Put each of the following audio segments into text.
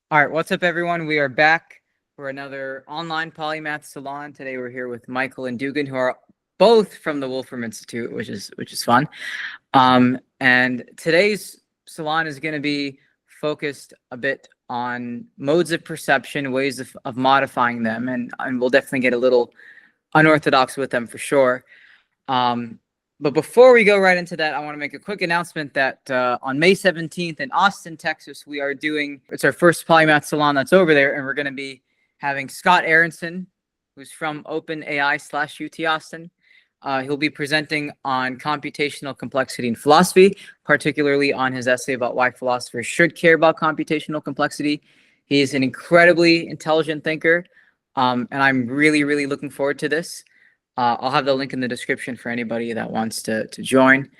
All right, what's up, everyone? We are back for another online Polymath Salon. Today, we're here with Michael and Dugan, who are both from the Wolfram Institute, which is fun. And today's salon is going to be focused a bit on modes of perception, ways of modifying them, and we'll definitely get a little unorthodox with them for sure. But before we go right into that, I want to make a quick announcement that on May 17th in Austin, Texas, we are doing, it's our first Polymath Salon that's over there, and we're going to be having Scott Aronson, who's from OpenAI/UT Austin. He'll be presenting on computational complexity and philosophy, particularly on his essay about why philosophers should care about computational complexity. He's an incredibly intelligent thinker, and I'm really, really looking forward to this. I'll have the link in the description for anybody that wants to join.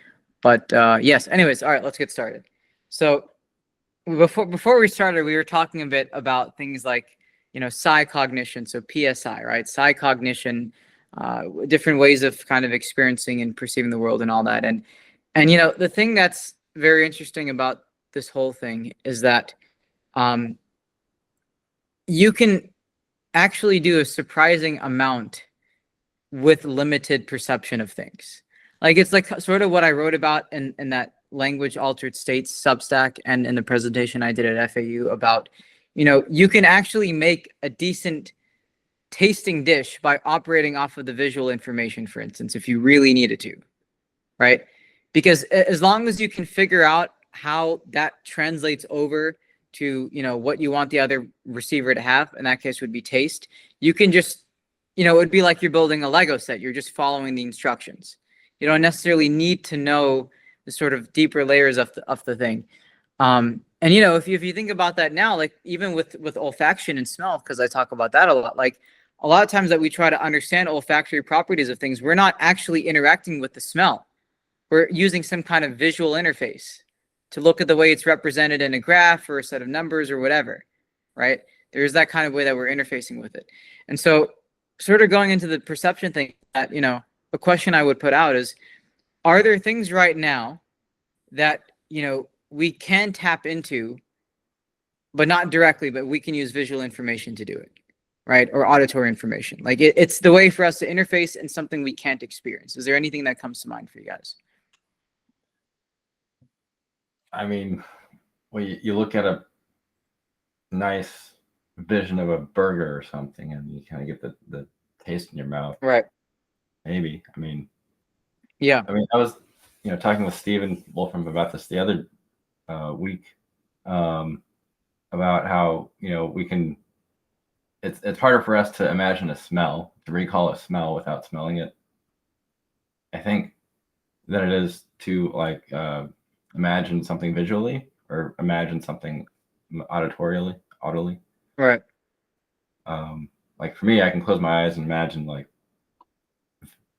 But yes, anyways, all right, let's get started. So before we started, we were talking a bit about things like, psi cognition, so PSI, right? Psi cognition, different ways of kind of experiencing and perceiving the world and all that. And the thing that's very interesting about this whole thing is that you can actually do a surprising amount with limited perception of things. Like, it's like sort of what I wrote about in that language altered states Substack and in the presentation I did at FAU about, you can actually make a decent tasting dish by operating off of the visual information, for instance, if you really needed to, right? Because as long as you can figure out how that translates over to, what you want the other receiver to have, in that case would be taste, you can just, it would be like you're building a Lego set. You're just following the instructions. You don't necessarily need to know the sort of deeper layers of the thing. And if you think about that now, like even with olfaction and smell, because I talk about that a lot, like a lot of times that we try to understand olfactory properties of things, we're not actually interacting with the smell. We're using some kind of visual interface to look at the way it's represented in a graph or a set of numbers or whatever, right? There's that kind of way that we're interfacing with it. And so sort of going into the perception thing, that, a question I would put out is, are there things right now that, we can tap into, but not directly, but we can use visual information to do it, right? Or auditory information. Like it's the way for us to interface in something we can't experience. Is there anything that comes to mind for you guys? I mean, well, you look at a nice vision of a burger or something, and you kind of get the taste in your mouth. Right. Maybe. I mean, yeah. I was, talking with Stephen Wolfram about this the other week, about how, we can, it's harder for us to imagine a smell, to recall a smell without smelling it, I think, than it is to like imagine something visually or imagine something audibly. Right. Like for me, I can close my eyes and imagine like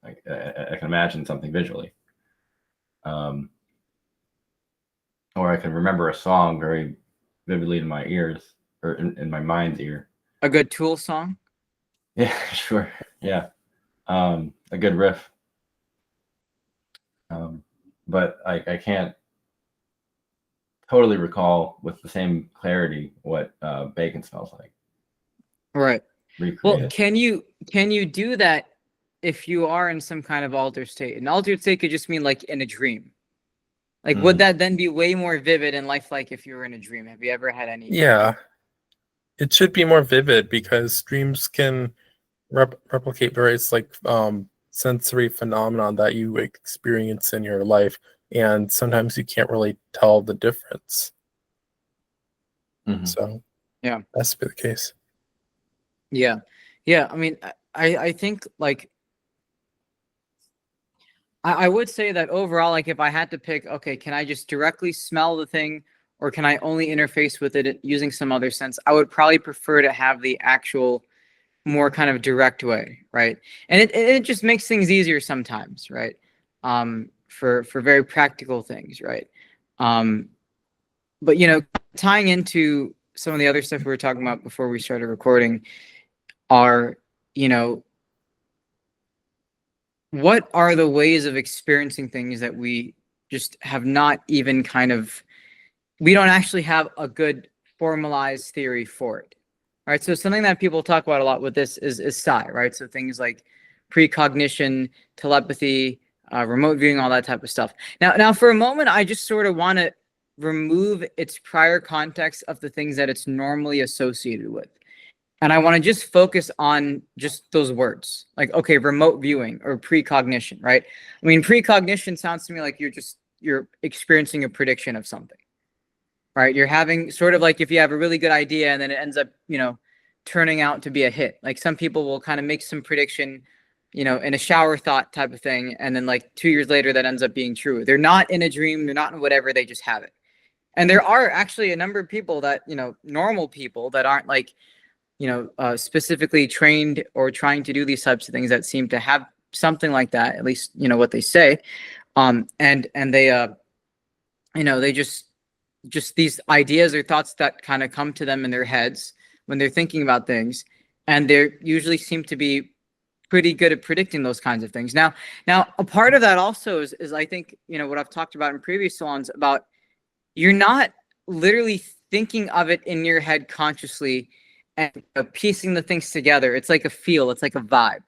I can imagine something visually. Or I can remember a song very vividly in my ears or in my mind's ear. A good Tool song? Yeah, sure. Yeah. A good riff. But I can't totally recall with the same clarity what bacon smells like. Right. Recreate well, it. can you do that if you are in some kind of altered state? An altered state could just mean like in a dream. Like, would that then be way more vivid and lifelike if you were in a dream? Have you ever had any? Yeah, it should be more vivid because dreams can replicate various like sensory phenomenon that you experience in your life, and sometimes you can't really tell the difference. So yeah, that's the case. Yeah. I mean, I think like I would say that overall, like if I had to pick, okay, can I just directly smell the thing, or can I only interface with it using some other sense? I would probably prefer to have the actual more kind of direct way, right? And it just makes things easier sometimes, right? For very practical things, right? But tying into some of the other stuff we were talking about before we started recording are, what are the ways of experiencing things that we just have not even we don't actually have a good formalized theory for it. All right. So something that people talk about a lot with this is psi, right? So things like precognition, telepathy, remote viewing, all that type of stuff. Now, for a moment, I just sort of want to remove its prior context of the things that it's normally associated with. And I want to just focus on just those words, like, okay, remote viewing or precognition, right? I mean, precognition sounds to me like you're experiencing a prediction of something, right? You're having sort of like if you have a really good idea and then it ends up, turning out to be a hit. Like some people will kind of make some prediction, in a shower thought type of thing. And then like 2 years later, that ends up being true. They're not in a dream. They're not in whatever. They just have it. And there are actually a number of people that, normal people that aren't like, specifically trained or trying to do these types of things that seem to have something like that, at least, what they say. And they, they just these ideas or thoughts that kind of come to them in their heads when they're thinking about things. And they usually seem to be pretty good at predicting those kinds of things. Now, a part of that also is I think, what I've talked about in previous salons about you're not literally thinking of it in your head consciously and piecing the things together. It's like a feel. It's like a vibe.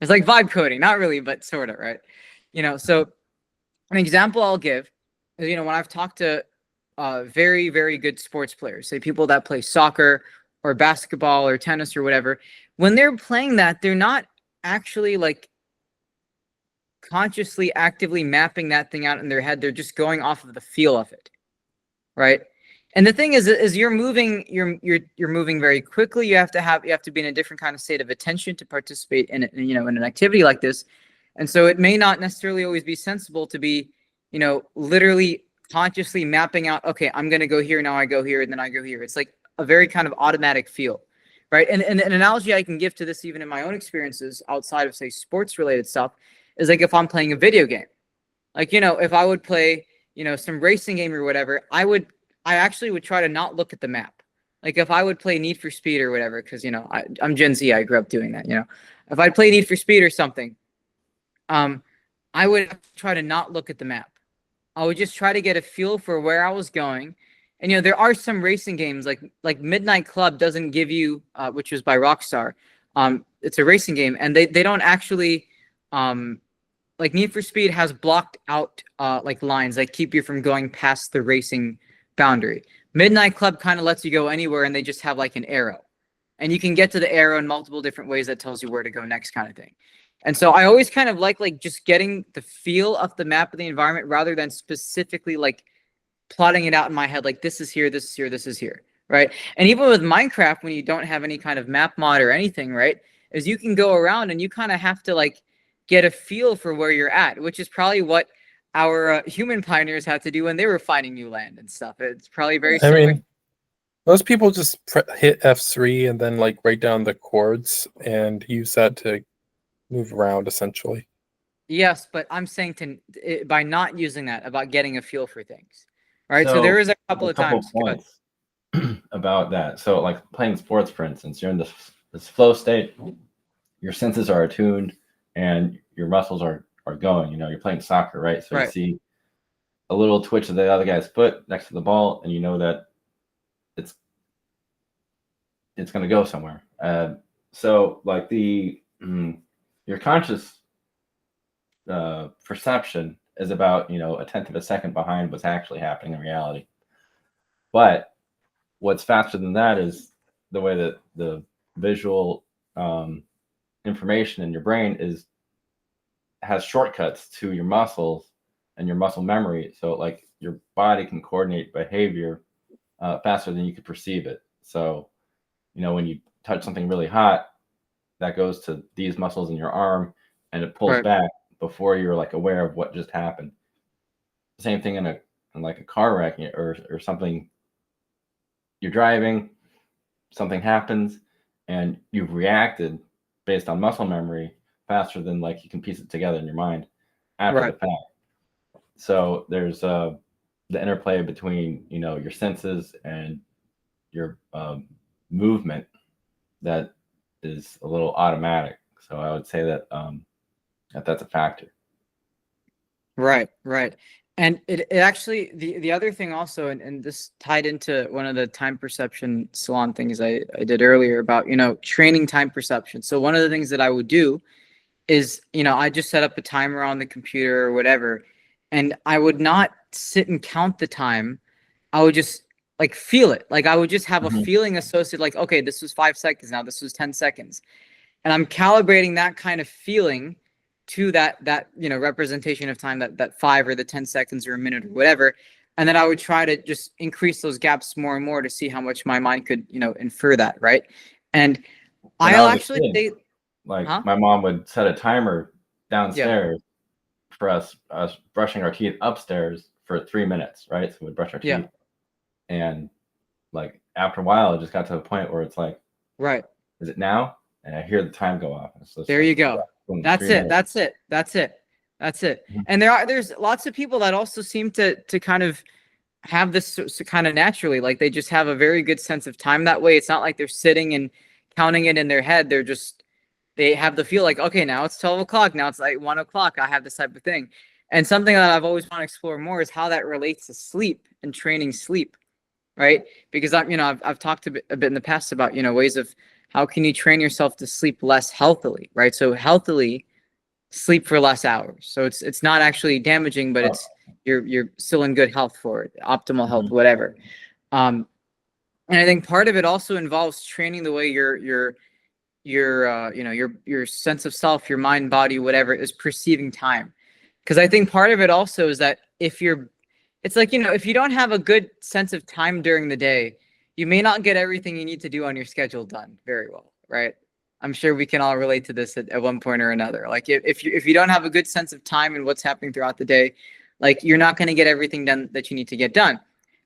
It's like vibe coding. Not really, but sort of, right? So an example I'll give is, when I've talked to very, very good sports players, say people that play soccer or basketball or tennis or whatever, when they're playing that, they're not actually like consciously actively mapping that thing out in their head. They're just going off of the feel of it, right? And the thing is you're moving very quickly. You have to be in a different kind of state of attention to participate in an activity like this. And so it may not necessarily always be sensible to be, literally consciously mapping out, okay, I'm going to go here. Now I go here and then I go here. It's like a very kind of automatic feel, right? And an analogy I can give to this, even in my own experiences outside of, say, sports related stuff, is like if I'm playing a video game, like, if I would play, some racing game or whatever, I actually would try to not look at the map. Like if I would play Need for Speed or whatever, because, I'm Gen Z, I grew up doing that, if I'd play Need for Speed or something, I would try to not look at the map. I would just try to get a feel for where I was going. And, there are some racing games like Midnight Club doesn't give you, which was by Rockstar. It's a racing game and they don't actually, like Need for Speed has blocked out, like lines that keep you from going past the racing boundary. Midnight Club kind of lets you go anywhere and they just have like an arrow. And you can get to the arrow in multiple different ways that tells you where to go next kind of thing. And so I always kind of like just getting the feel of the map of the environment rather than specifically like plotting it out in my head, like this is here, this is here, this is here, right? And even with Minecraft, when you don't have any kind of map mod or anything, right, is you can go around and you kind of have to like get a feel for where you're at, which is probably what our human pioneers had to do when they were finding new land and stuff. It's probably very similar. I mean, most people just hit F3 and then like write down the chords and use that to move around essentially. Yes, but I'm saying by not using that, about getting a feel for things, right? So there is a couple of times points about that. So like playing sports, for instance, you're in this flow state, your senses are attuned and your muscles are going, you're playing soccer, right? So you see a little twitch of the other guy's foot next to the ball and you know that it's going to go somewhere. So like your conscious perception is about, a tenth of a second behind what's actually happening in reality. But what's faster than that is the way that the visual information in your brain has shortcuts to your muscles and your muscle memory. So like your body can coordinate behavior faster than you could perceive it. So, when you touch something really hot, that goes to these muscles in your arm and it pulls back before you're like aware of what just happened. Same thing in like a car wreck or something. You're driving, something happens, and you've reacted based on muscle memory faster than like you can piece it together in your mind after the fact. So there's the interplay between your senses and your movement that is a little automatic. So I would say that that's a factor. Right. And it actually, the other thing also, and this tied into one of the time perception salon things I did earlier about, training time perception. So one of the things that I would do is, I just set up a timer on the computer or whatever, and I would not sit and count the time. I would just like feel it. Like I would just have a feeling associated, like, okay, this was 5 seconds now, this was 10 seconds. And I'm calibrating that kind of feeling to that representation of time, that 5 or the 10 seconds or a minute or whatever. And then I would try to just increase those gaps more and more to see how much my mind could, infer that, right? And I'll actually say, like my mom would set a timer downstairs for us brushing our teeth upstairs for 3 minutes, right? So we'd brush our teeth. And like after a while, it just got to a point where it's like, right, is it now? And I hear the time go off. So there you go. Boom, That's it. That's it. Mm-hmm. And there's lots of people that also seem to kind of have this kind of naturally, like they just have a very good sense of time that way. It's not like they're sitting and counting it in their head. They have the feel like, okay, now it's 12 o'clock. Now it's like 1 o'clock. I have this type of thing. And something that I've always want to explore more is how that relates to sleep and training sleep, right? Because I've talked a bit in the past about, ways of how can you train yourself to sleep less healthily, right? So healthily sleep for less hours. So it's not actually damaging, but it's you're still in good health for it, optimal health, whatever. And I think part of it also involves training the way your sense of self, your mind, body, whatever, is perceiving time. Because I think part of it also is that if you don't have a good sense of time during the day, you may not get everything you need to do on your schedule done very well, right? I'm sure we can all relate to this at one point or another. Like if you don't have a good sense of time and what's happening throughout the day, like you're not going to get everything done that you need to get done.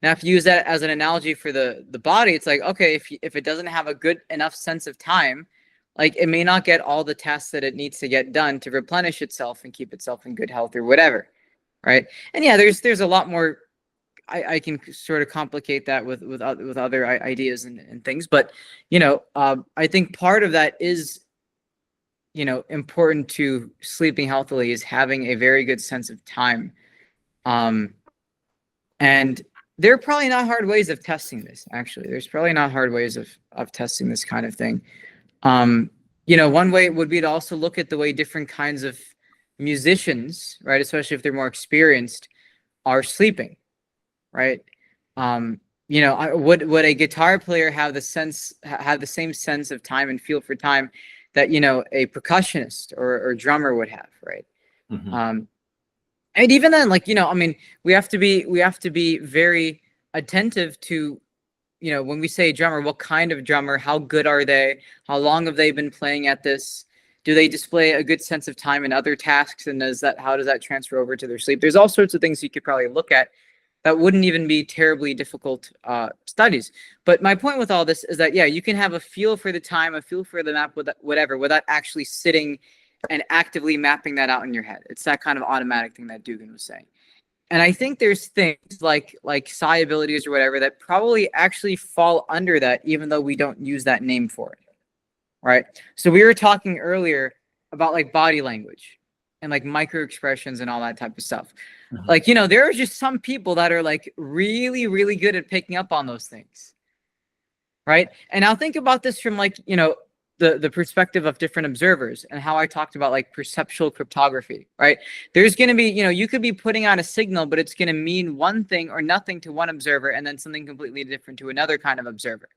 Now, if you use that as an analogy for the body, it's like, okay, if it doesn't have a good enough sense of time, like it may not get all the tasks that it needs to get done to replenish itself and keep itself in good health or whatever, right? And yeah, there's a lot more. I can sort of complicate that with other ideas and things, but I think part of that is important to sleeping healthily is having a very good sense of time, and there are probably not hard ways of testing this. Actually, there's probably not hard ways of testing this kind of thing. One way would be to also look at the way different kinds of musicians, right, especially if they're more experienced, are sleeping. Right. Would a guitar player have the same sense of time and feel for time that, a percussionist or drummer would have, right? And even then, like, we have to be very attentive to, when we say drummer, what kind of drummer, how good are they? How long have they been playing at this? Do they display a good sense of time in other tasks? And how does that transfer over to their sleep? There's all sorts of things you could probably look at that wouldn't even be terribly difficult studies. But my point with all this is that, yeah, you can have a feel for the time, a feel for the map, whatever, without actually sitting and actively mapping that out in your head. It's that kind of automatic thing that Dugan was saying. And I think there's things like psi abilities or whatever that probably actually fall under that, even though we don't use that name for it, right? So we were talking earlier about like body language and like micro expressions and all that type of stuff. Like, there are just some people that are like really, really good at picking up on those things. Right. And I'll think about this from like, the perspective of different observers and how I talked about like perceptual cryptography. Right. There's going to be, you could be putting out a signal, but it's going to mean one thing or nothing to one observer and then something completely different to another kind of observer.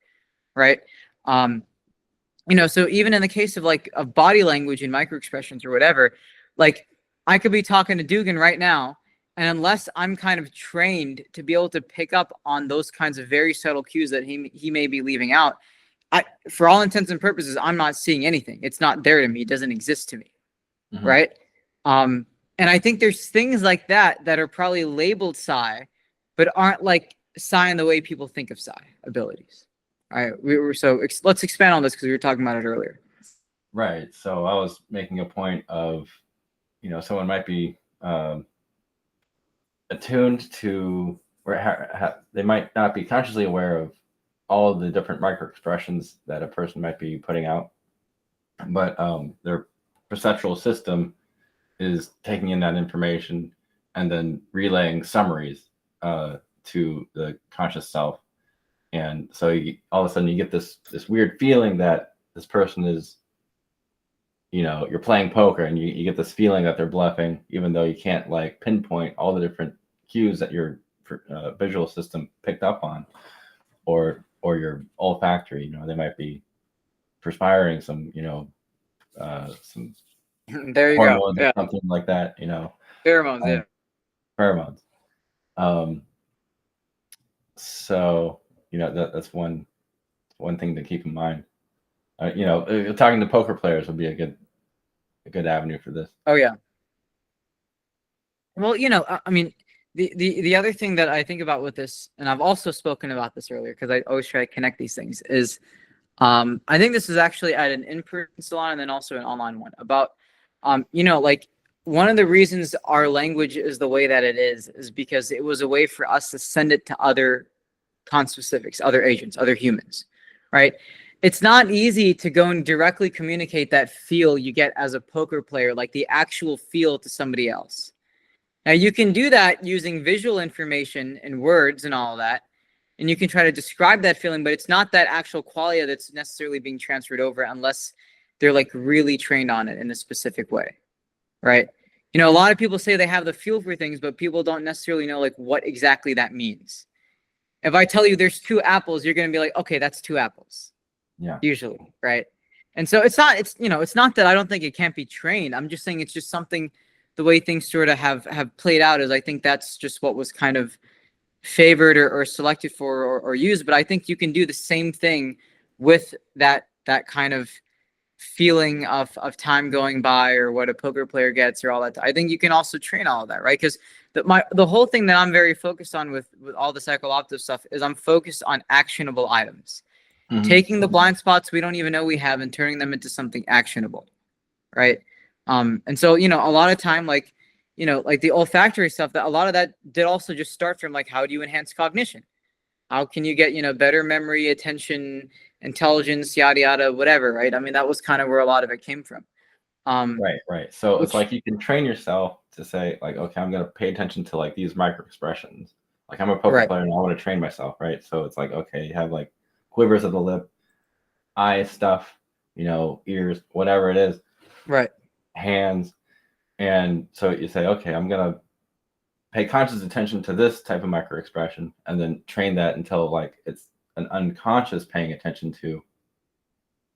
Right. So even in the case of like of body language and micro expressions or whatever, like I could be talking to Dugan right now. And unless I'm kind of trained to be able to pick up on those kinds of very subtle cues that he may be leaving out, for all intents and purposes, I'm not seeing anything. It's not there to me. It doesn't exist to me, right? And I think there's things like that are probably labeled psi, but aren't like psi in the way people think of psi abilities. All right, let's expand on this because we were talking about it earlier. Right. So I was making a point of, someone might be attuned to where they might not be consciously aware of all of the different micro expressions that a person might be putting out, but their perceptual system is taking in that information and then relaying summaries to the conscious self. And so all of a sudden you get this weird feeling that this person is, you're playing poker, and you get this feeling that they're bluffing, even though you can't like pinpoint all the different cues that your visual system picked up on, or your olfactory. They might be perspiring some, some There you go. hormones or Yeah. something like that. Pheromones. Yeah. Pheromones. So that's one thing to keep in mind. Talking to poker players would be a good avenue for this. Oh yeah. Well, I mean, the other thing that I think about with this, and I've also spoken about this earlier because I always try to connect these things, is I think this is actually at an in-person salon and then also an online one about, like one of the reasons our language is the way that it is because it was a way for us to send it to other conspecifics, other agents, other humans, right? It's not easy to go and directly communicate that feel you get as a poker player, like the actual feel to somebody else. Now you can do that using visual information and words and all of that, and you can try to describe that feeling, but it's not that actual qualia that's necessarily being transferred over unless they're like really trained on it in a specific way, right? A lot of people say they have the feel for things, but people don't necessarily know like what exactly that means. If I tell you there's 2 apples, you're going to be like, okay, that's 2 apples. Yeah. Usually, right? And so it's not that I don't think it can't be trained. I'm just saying it's just something, the way things sort of have played out is I think that's just what was kind of favored or selected for or used. But I think you can do the same thing with that kind of feeling of time going by or what a poker player gets or all that. I think you can also train all of that, right? Because the whole thing that I'm very focused on with all this Ekkolápto stuff is I'm focused on actionable items. Mm-hmm. Taking the blind spots we don't even know we have and turning them into something actionable, right? And so, a lot of time, like the olfactory stuff, that a lot of that did also just start from like, how do you enhance cognition? How can you get, better memory, attention, intelligence, yada, yada, whatever, right? I mean, that was kind of where a lot of it came from. Right. So it's like you can train yourself to say like, okay, I'm going to pay attention to like these micro expressions. Like I'm a poker player and I want to train myself, right? So it's like, okay, you have like quivers of the lip, eye stuff, ears, whatever it is. Right. Hands. And so you say, okay, I'm going to pay conscious attention to this type of micro expression and then train that until like it's an unconscious paying attention to,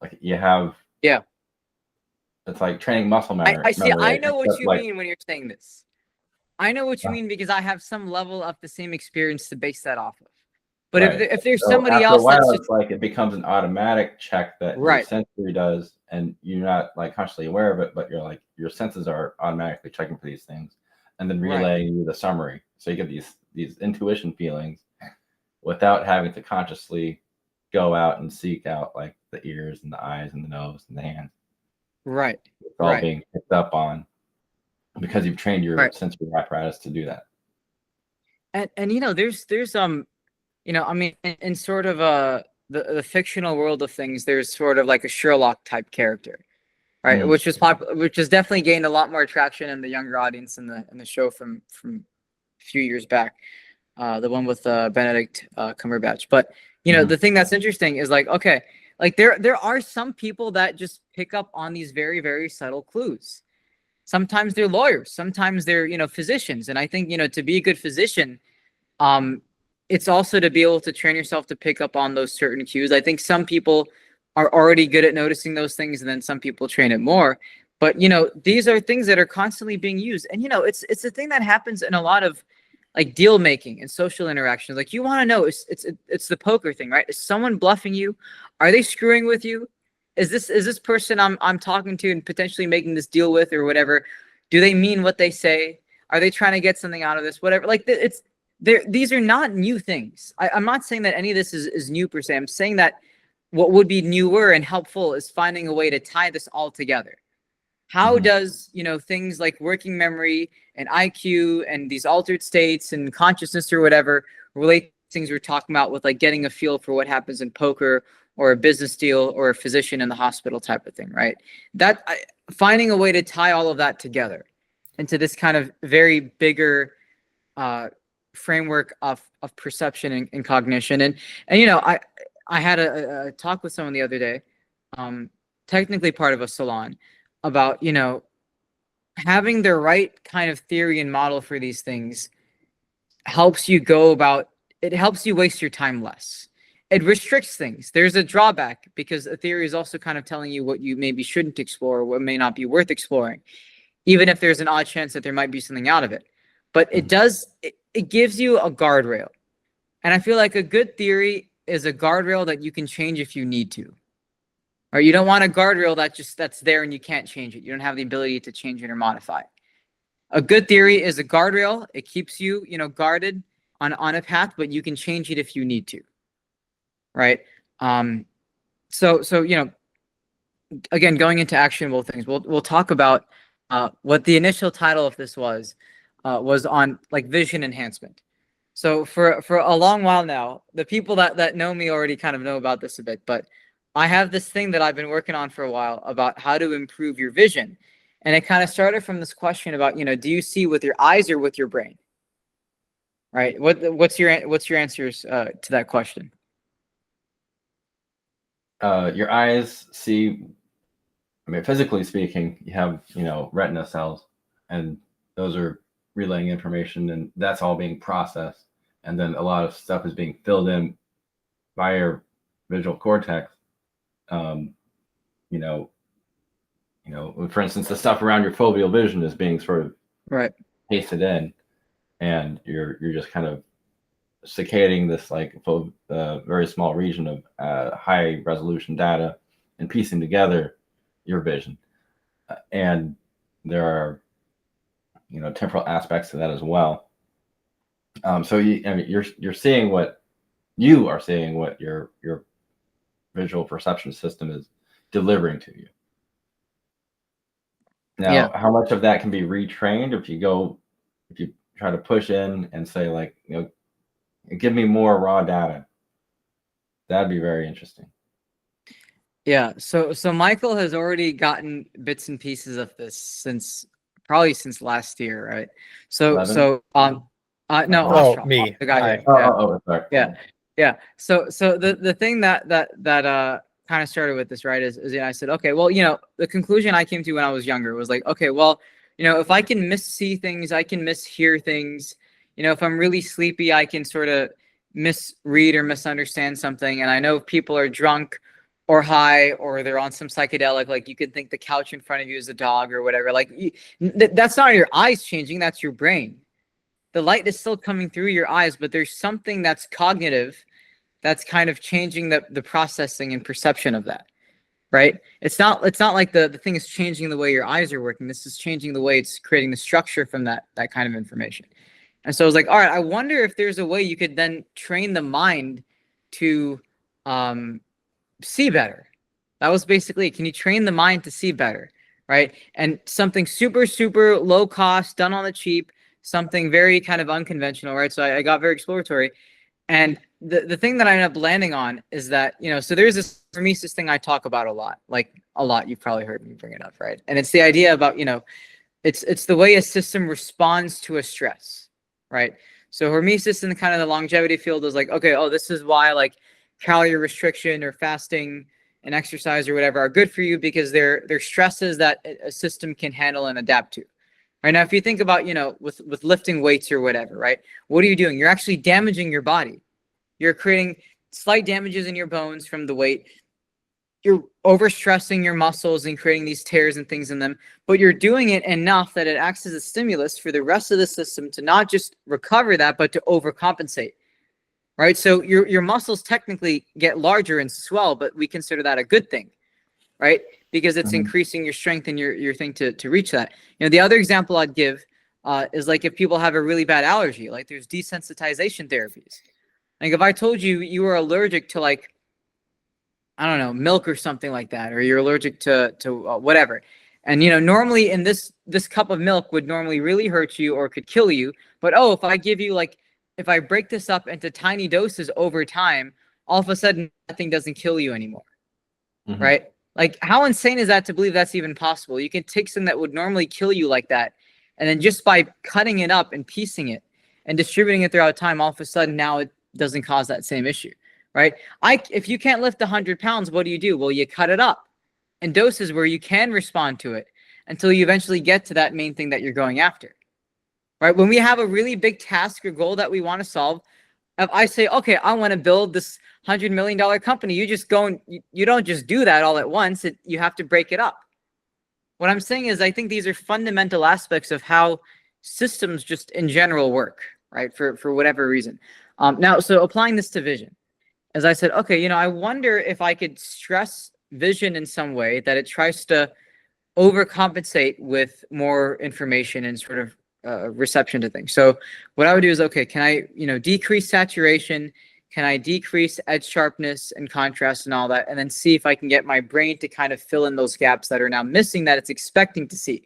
like you have. Yeah. It's like training muscle memory. I see. I know what you like, mean when you're saying this. I know what you mean because I have some level of the same experience to base that off of. But if there's somebody else, that's just, it's like it becomes an automatic check that your sensory does, and you're not like consciously aware of it, but you're like your senses are automatically checking for these things, and then relaying you the summary. So you get these intuition feelings without having to consciously go out and seek out like the ears and the eyes and the nose and the hands. Right. It's all being picked up on because you've trained your sensory apparatus to do that. And there's I mean, in sort of the fictional world of things, there's sort of like a Sherlock type character, right? Which has definitely gained a lot more traction in the younger audience in the show from a few years back, the one with Benedict Cumberbatch. But the thing that's interesting is like, okay, like there are some people that just pick up on these very, very subtle clues. Sometimes they're lawyers, sometimes they're physicians, and I think to be a good physician, it's also to be able to train yourself to pick up on those certain cues. I think some people are already good at noticing those things, and then some people train it more. But these are things that are constantly being used, and it's a thing that happens in a lot of like deal making and social interactions. Like you want to know, it's the poker thing, right? Is someone bluffing you? Are they screwing with you? Is this person I'm talking to and potentially making this deal with or whatever? Do they mean what they say? Are they trying to get something out of this? Whatever. Like these are not new things. I'm not saying that any of this is new per se. I'm saying that what would be newer and helpful is finding a way to tie this all together. How does, things like working memory and IQ and these altered states and consciousness or whatever relate to things we're talking about with like getting a feel for what happens in poker or a business deal or a physician in the hospital type of thing, right? Finding a way to tie all of that together. into this kind of very bigger framework of perception and cognition. And you know, I had a talk with someone the other day, technically part of a salon, about, you know, having the right kind of theory and model for these things helps you go about, it helps you waste your time less. It restricts things. There's a drawback because a theory is also kind of telling you what you maybe shouldn't explore, or what may not be worth exploring, even if there's an odd chance that there might be something out of it. But it does, it gives you a guardrail. And I feel like a good theory is a guardrail that you can change if you need to. Or you don't want a guardrail that's there and you can't change it. You don't have the ability to change it or modify it. A good theory is a guardrail. It keeps you, you know, guarded on a path, but you can change it if you need to. Right? So you know, again, going into actionable things, we'll talk about what the initial title of this was on like vision enhancement. So for a long while now, the people that know me already kind of know about this a bit, but I have this thing that I've been working on for a while about how to improve your vision. And it kind of started from this question about, you know, do you see with your eyes or with your brain? Right? What's your answers to that question? Your eyes see, I mean, physically speaking, you have, you know, retina cells, and those are relaying information, and that's all being processed. And then a lot of stuff is being filled in by your visual cortex. You know, for instance, the stuff around your foveal vision is being sort of right pasted in, and you're just kind of saccading this like very small region of high resolution data and piecing together your vision. And there are, you know, temporal aspects to that as well. So you're seeing what you are seeing, what your visual perception system is delivering to you. Now, Yeah. how much of that can be retrained if you try to push in and say, like, you know, give me more raw data? That'd be very interesting. Yeah. So Michael has already gotten bits and pieces of this since last year, right? So 11? no, Oh, Ostrom, me. the guy. Hi. Here. Yeah. Sorry. Yeah. So the thing that kind of started with this, right, is you know, I said, okay, well, you know, the conclusion I came to when I was younger was like, okay, well, you know, if I can missee things, I can mishear things. You know, if I'm really sleepy, I can sort of misread or misunderstand something. And I know if people are drunk or high or they're on some psychedelic, like you could think the couch in front of you is a dog or whatever. Like that's not your eyes changing, that's your brain. The light is still coming through your eyes, but there's something that's cognitive that's kind of changing the processing and perception of that, right? It's not like the thing is changing the way your eyes are working. This is changing the way it's creating the structure from that kind of information. And so I was like, all right, I wonder if there's a way you could then train the mind to see better. That was basically it. Can you train the mind to see better, right? And something super, super low cost, done on the cheap, something very kind of unconventional, right? So I got very exploratory. And the thing that I ended up landing on is that, you know, so there's this hormesis thing I talk about a lot. You've probably heard me bring it up, right? And it's the idea about, you know, it's the way a system responds to a stress, right? So hormesis in kind of the longevity field is like, okay, oh, this is why like calorie restriction or fasting and exercise or whatever are good for you, because they're stresses that a system can handle and adapt to. Right now, if you think about, you know, with lifting weights or whatever, right? What are you doing? You're actually damaging your body. You're creating slight damages in your bones from the weight. You're overstressing your muscles and creating these tears and things in them, but you're doing it enough that it acts as a stimulus for the rest of the system to not just recover that, but to overcompensate, right? So your muscles technically get larger and swell, but we consider that a good thing, right? Because it's increasing your strength and your thing to reach that. You know, the other example I'd give is like if people have a really bad allergy, like there's desensitization therapies. Like if I told you you were allergic to like, I don't know, milk or something like that, or you're allergic to whatever. And, you know, normally in this cup of milk would normally really hurt you or could kill you. But, oh, if I give you like, if I break this up into tiny doses over time, all of a sudden that thing doesn't kill you anymore, right? Like how insane is that to believe that's even possible? You can take something that would normally kill you like that And then just by cutting it up and piecing it and distributing it throughout time, all of a sudden now it doesn't cause that same issue, right? If you can't lift 100 pounds, what do? Well, you cut it up in doses where you can respond to it until you eventually get to that main thing that you're going after, right? When we have a really big task or goal that we want to solve, if I say, okay, I want to build this $100 million company, you just go and you don't just do that all at once. You have to break it up. What I'm saying is I think these are fundamental aspects of how systems just in general work, right? For whatever reason. Now, so applying this to vision, as I said, okay, I wonder if I could stress vision in some way that it tries to overcompensate with more information and sort of reception to things. So what I would do is, okay, can I, decrease saturation? Can I decrease edge sharpness and contrast and all that? And then see if I can get my brain to kind of fill in those gaps that are now missing that it's expecting to see,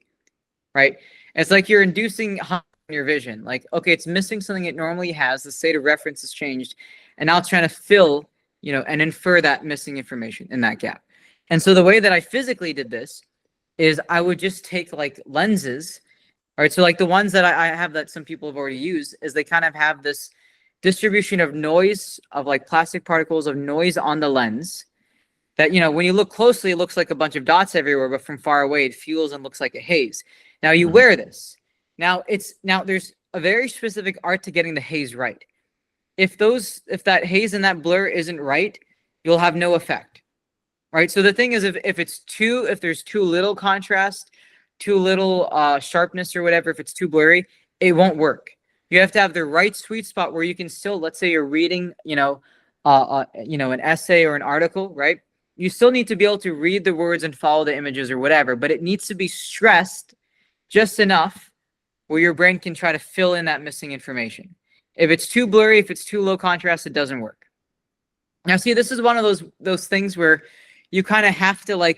right? It's like you're inducing your vision. Like, okay, it's missing something it normally has. The state of reference has changed. And now it's trying to fill, and infer that missing information in that gap. And so the way that I physically did this is I would just take like lenses. All right, so like the ones that I have that some people have already used is they kind of have this distribution of noise, of like plastic particles of noise on the lens that, when you look closely, it looks like a bunch of dots everywhere, but from far away, it feels and looks like a haze. Now you wear this. Now there's a very specific art to getting the haze right. If that haze and that blur isn't right, you'll have no effect, right? So the thing is, if there's too little contrast, too little sharpness or whatever, if it's too blurry, it won't work. You have to have the right sweet spot where you can still, let's say you're reading, an essay or an article, right? You still need to be able to read the words and follow the images or whatever, but it needs to be stressed just enough where your brain can try to fill in that missing information. If it's too blurry, if it's too low contrast, it doesn't work. Now, see, this is one of those things where you kind of have to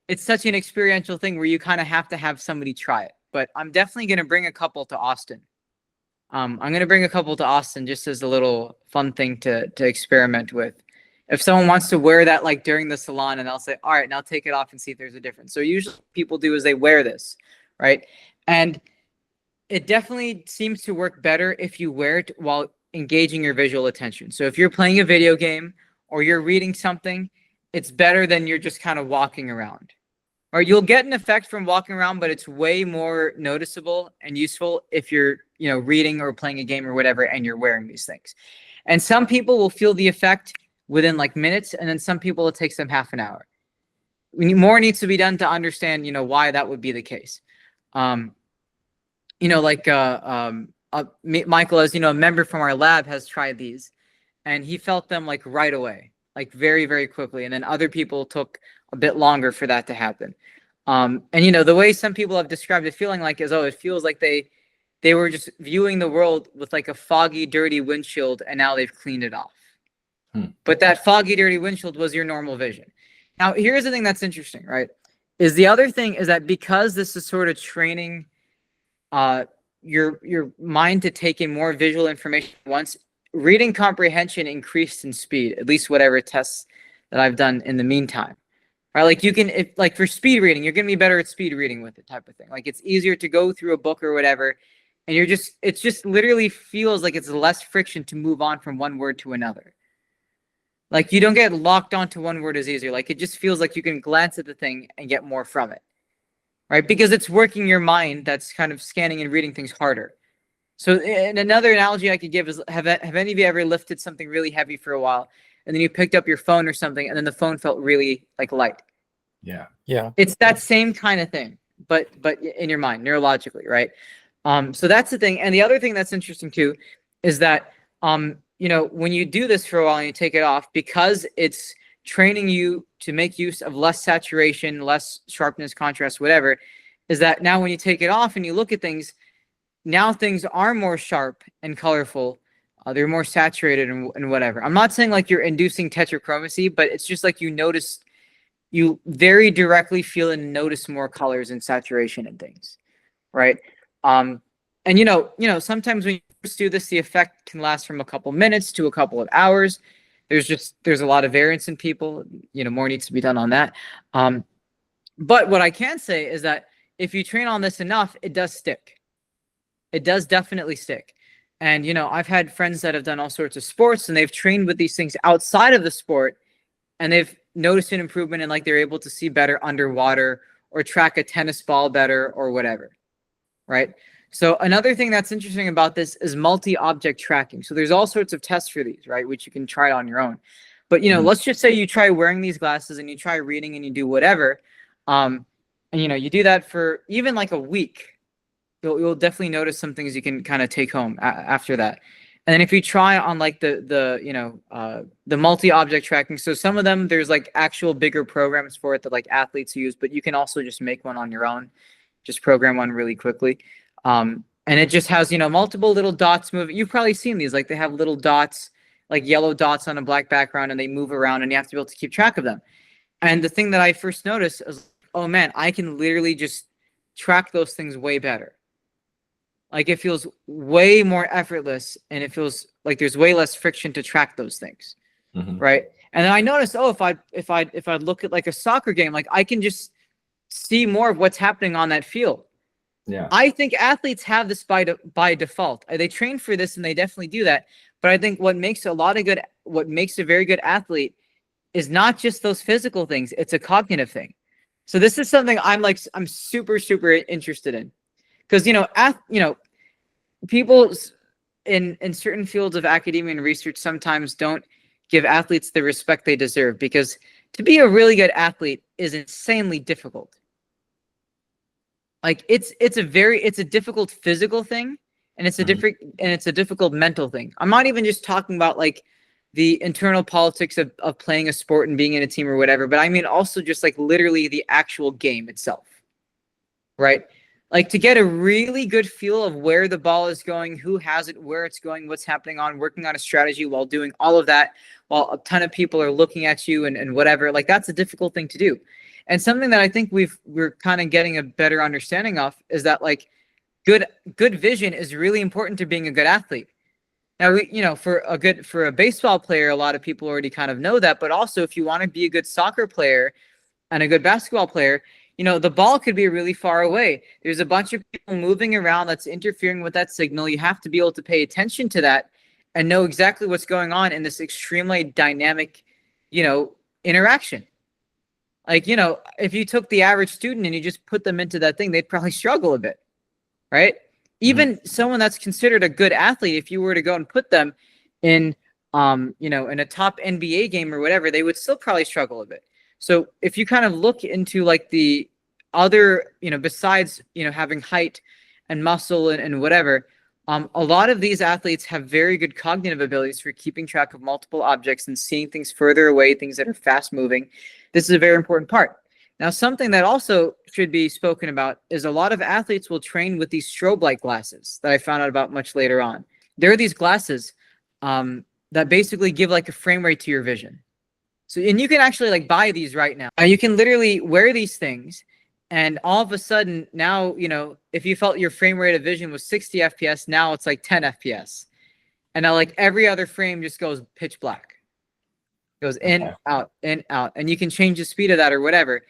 it's such an experiential thing where you kind of have to have somebody try it. But I'm definitely going to bring a couple to Austin. I'm going to bring a couple to Austin just as a little fun thing to experiment with. If someone wants to wear that during the salon, and I'll say, all right, now take it off and see if there's a difference. So usually what people do is they wear this, right? And it definitely seems to work better if you wear it while engaging your visual attention. So if you're playing a video game or you're reading something, it's better than you're just kind of walking around. Or you'll get an effect from walking around, but it's way more noticeable and useful if you're, reading or playing a game or whatever, and you're wearing these things. And some people will feel the effect within minutes, and then some people it takes them half an hour. More needs to be done to understand, why that would be the case. Michael, as a member from our lab, has tried these, and he felt them right away, very, very quickly. And then other people took a bit longer for that to happen. And the way some people have described it feeling is, it feels like they were just viewing the world with a foggy, dirty windshield, and now they've cleaned it off. But that foggy, dirty windshield was your normal vision. Now, here's the thing that's interesting, right? The other thing is that because this is sort of training your mind to take in more visual information at once, reading comprehension increased in speed, at least whatever tests that I've done in the meantime. Right? You can, for speed reading, you're going to be better at speed reading with it, type of thing. It's easier to go through a book or whatever, and it just literally feels like it's less friction to move on from one word to another. You don't get locked onto one word as easier. It just feels like you can glance at the thing and get more from it, right? Because it's working your mind that's kind of scanning and reading things harder. So, and another analogy I could give is, have any of you ever lifted something really heavy for a while, and then you picked up your phone or something, and then the phone felt really light? Yeah. It's that same kind of thing, but in your mind, neurologically, right? So that's the thing. And the other thing that's interesting too is that when you do this for a while and you take it off, because it's training you to make use of less saturation, less sharpness, contrast, whatever, is that now when you take it off and you look at things, now things are more sharp and colorful. They're more saturated and whatever. I'm not saying you're inducing tetrachromacy, but it's just you very directly feel and notice more colors and saturation and things, right? And sometimes when you first do this, the effect can last from a couple minutes to a couple of hours. There's a lot of variance in people. More needs to be done on that. But what I can say is that if you train on this enough, it does stick. it does definitely stick. And, you know, I've had friends that have done all sorts of sports and they've trained with these things outside of the sport, and they've noticed an improvement in, like, they're able to see better underwater or track a tennis ball better or whatever, right? So another thing that's interesting about this is multi-object tracking. So there's all sorts of tests for these, right, which you can try on your own. But, you know, let's just say you try wearing these glasses and you try reading and you do whatever. And, you know, you do that for even like a week. You'll definitely notice some things you can kind of take home after that. And then if you try on like the multi-object tracking, so some of them, there's like actual bigger programs for it that like athletes use, but you can also just make one on your own, just program one really quickly. And it just has, you know, multiple little dots moving. You've probably seen these, like they have little dots, like yellow dots on a black background, and they move around and you have to be able to keep track of them. And the thing that I first noticed is, oh man, I can literally just track those things way better. Like it feels way more effortless, and it feels like there's way less friction to track those things, right? And then I noticed, oh, if I look at like a soccer game, like I can just see more of what's happening on that field. Yeah. I think athletes have this by default. They train for this, and they definitely do that. But I think what makes a very good athlete is not just those physical things; it's a cognitive thing. So this is something I'm super interested in. Because, you know, people in certain fields of academia and research sometimes don't give athletes the respect they deserve, because to be a really good athlete is insanely difficult. Like it's a difficult physical thing, and it's a difficult mental thing. I'm not even just talking about like the internal politics of playing a sport and being in a team or whatever, but I mean also just like literally the actual game itself, right? Like to get a really good feel of where the ball is going, who has it, where it's going, what's happening working on a strategy while doing all of that, while a ton of people are looking at you and whatever, like that's a difficult thing to do. And something that I think we're kind of getting a better understanding of is that like good vision is really important to being a good athlete. Now, for a baseball player, a lot of people already kind of know that, but also if you want to be a good soccer player and a good basketball player, you know, the ball could be really far away. There's a bunch of people moving around that's interfering with that signal. You have to be able to pay attention to that and know exactly what's going on in this extremely dynamic, you know, interaction. Like, you know, if you took the average student and you just put them into that thing, they'd probably struggle a bit, right? Even someone that's considered a good athlete, if you were to go and put them in, you know, in a top NBA game or whatever, they would still probably struggle a bit. So if you kind of look into like the other, you know, besides, you know, having height and muscle and whatever, a lot of these athletes have very good cognitive abilities for keeping track of multiple objects and seeing things further away, things that are fast moving. This is a very important part. Now, something that also should be spoken about is a lot of athletes will train with these strobe light glasses that I found out about much later on. There are these glasses that basically give like a frame rate to your vision. So, and you can actually like buy these right now. You can literally wear these things, and all of a sudden now, you know, if you felt your frame rate of vision was 60 FPS, now it's like 10 FPS. And now like every other frame just goes pitch black. Goes in, out, in, out. And you can change the speed of that or whatever.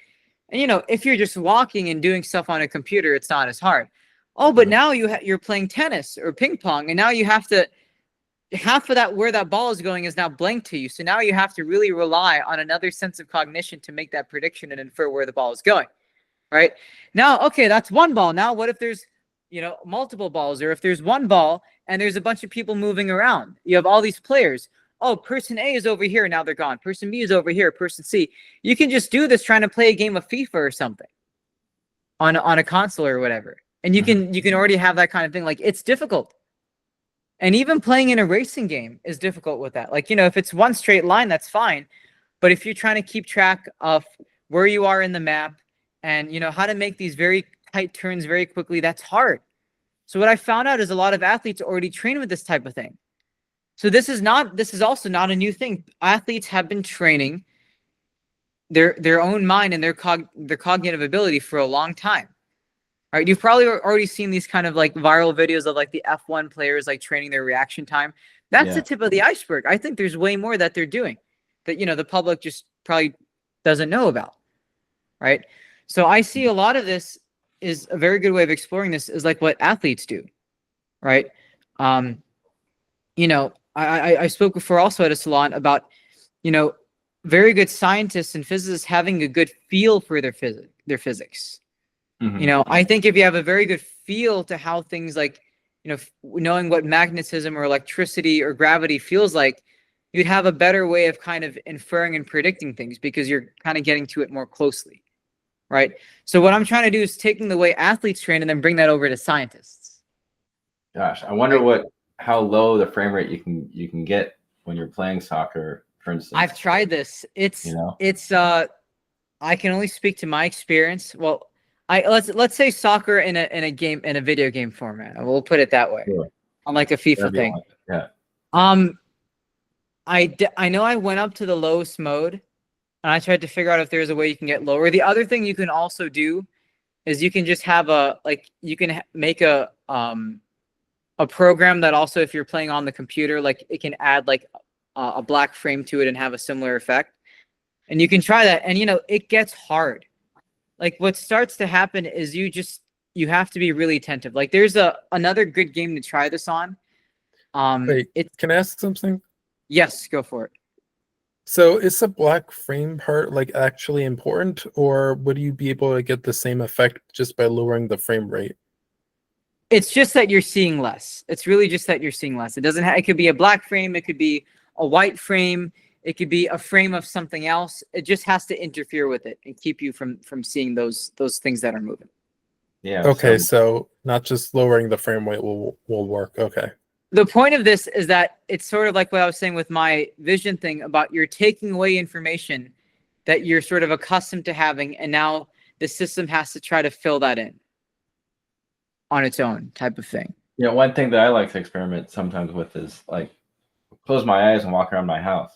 And, you know, if you're just walking and doing stuff on a computer, it's not as hard. Oh, but now you're playing tennis or ping pong, and now you have to, half of that where that ball is going is now blank to you. So now you have to really rely on another sense of cognition to make that prediction and infer where the ball is going, right? Now, okay, that's one ball. Now, what if there's, you know, multiple balls, or if there's one ball and there's a bunch of people moving around? You have all these players. Oh, person A is over here. Now they're gone. Person B is over here. Person C. You can just do this trying to play a game of FIFA or something on a console or whatever. And you can already have that kind of thing. Like, it's difficult. And even playing in a racing game is difficult with that. Like, you know, if it's one straight line, that's fine. But if you're trying to keep track of where you are in the map and, you know, how to make these very tight turns very quickly, that's hard. So what I found out is a lot of athletes already train with this type of thing. So this is also not a new thing. Athletes have been training their own mind and their cognitive ability for a long time. All right, you've probably already seen these kind of like viral videos of like the F1 players like training their reaction time. That's the tip of the iceberg. I think there's way more that they're doing that, you know, the public just probably doesn't know about, right? So I see a lot of this is a very good way of exploring this is like what athletes do. right? You know, I spoke before also at a salon about, you know, very good scientists and physicists having a good feel for their physics. You know, I think if you have a very good feel to how things like, you know, knowing what magnetism or electricity or gravity feels like, you'd have a better way of kind of inferring and predicting things because you're kind of getting to it more closely, right? So what I'm trying to do is taking the way athletes train and then bring that over to scientists. Gosh, I wonder how low the frame rate you can get when you're playing soccer, for instance. I've tried this. It's I can only speak to my experience. Well, let's say soccer in a video game format. We'll put it that way. Sure. On like a FIFA thing. Yeah. I know I went up to the lowest mode and I tried to figure out if there's a way you can get lower. The other thing you can also do is you can just have make a program that also, if you're playing on the computer, like it can add like a black frame to it and have a similar effect. And you can try that. And, you know, it gets hard. Like what starts to happen is you have to be really attentive. Like there's another good game to try this on. Wait, can I ask something? Yes, go for it. So is the black frame part like actually important, or would you be able to get the same effect just by lowering the frame rate? It's just that you're seeing less. It's really just that you're seeing less. It doesn't it could be a black frame, it could be a white frame, it could be a frame of something else. It just has to interfere with it and keep you from seeing those things that are moving. Yeah. Okay, so not just lowering the frame rate will work. Okay. The point of this is that it's sort of like what I was saying with my vision thing about you're taking away information that you're sort of accustomed to having, and now the system has to try to fill that in on its own type of thing. You know, one thing that I like to experiment sometimes with is like close my eyes and walk around my house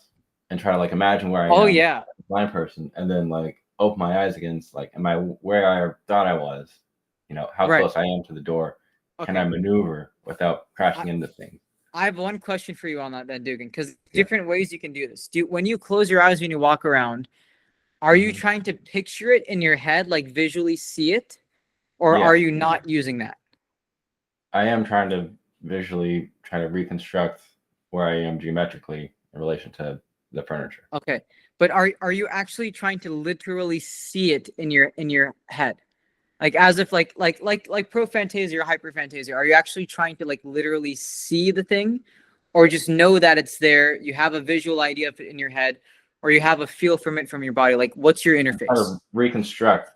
and try to like imagine where I am. Oh yeah. As a blind person, and then like open my eyes again. It's like, am I where I thought I was? You know, how close I am to the door. Okay. Can I maneuver without crashing into things? I have one question for you on that then, Dugan, because different ways you can do this. When you close your eyes when you walk around, are you trying to picture it in your head, like visually see it? Or are you not using that? I am trying to visually try to reconstruct where I am geometrically in relation to the furniture. Okay. But are you actually trying to literally see it in your head? Like as if like prophantasia or hyperphantasia, are you actually trying to like literally see the thing, or just know that it's there? You have a visual idea of it in your head, or you have a feel from it from your body. Like what's your interface? Trying to reconstruct.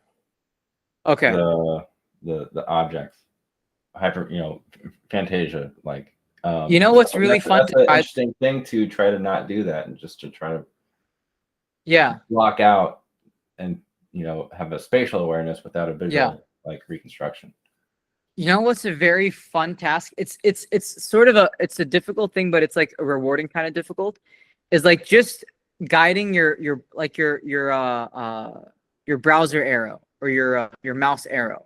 Okay. The objects, fantasia. Like you know what's really fun? That's an interesting thing to try to not do that and just to try to block out and have a spatial awareness without a visual like reconstruction. You know what's a very fun task? It's sort of a difficult thing, but it's like a rewarding kind of difficult. Is like just guiding your browser arrow or your mouse arrow,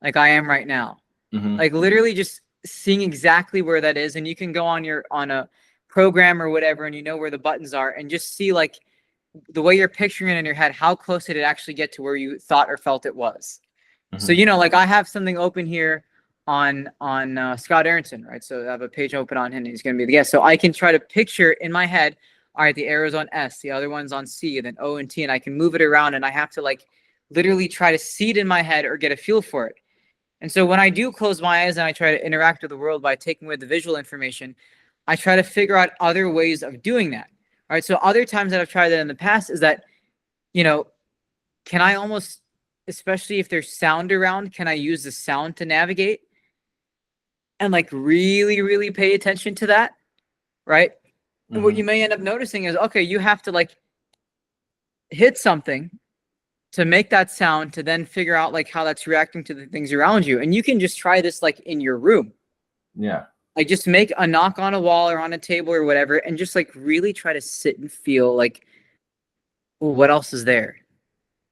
like I am right now. Like literally just seeing exactly where that is, and you can go on a program or whatever, and you know where the buttons are, and just see like the way you're picturing it in your head, how close did it actually get to where you thought or felt it was. So, like I have something open here on Scott Aronson, right? So I have a page open on him and he's going to be the guest. So I can try to picture in my head, all right, the arrow's on S, the other one's on C, and then O and T, and I can move it around, and I have to like literally try to see it in my head or get a feel for it. And so when I do close my eyes and I try to interact with the world by taking away the visual information, I try to figure out other ways of doing that. All right. So other times that I've tried that in the past is that, can I almost, especially if there's sound around, can I use the sound to navigate and like really, really pay attention to that? Right. And what you may end up noticing is, okay, you have to like hit something to make that sound to then figure out like how that's reacting to the things around you. And you can just try this like in your room. Yeah. Like just make a knock on a wall or on a table or whatever, and just like really try to sit and feel like, well, what else is there,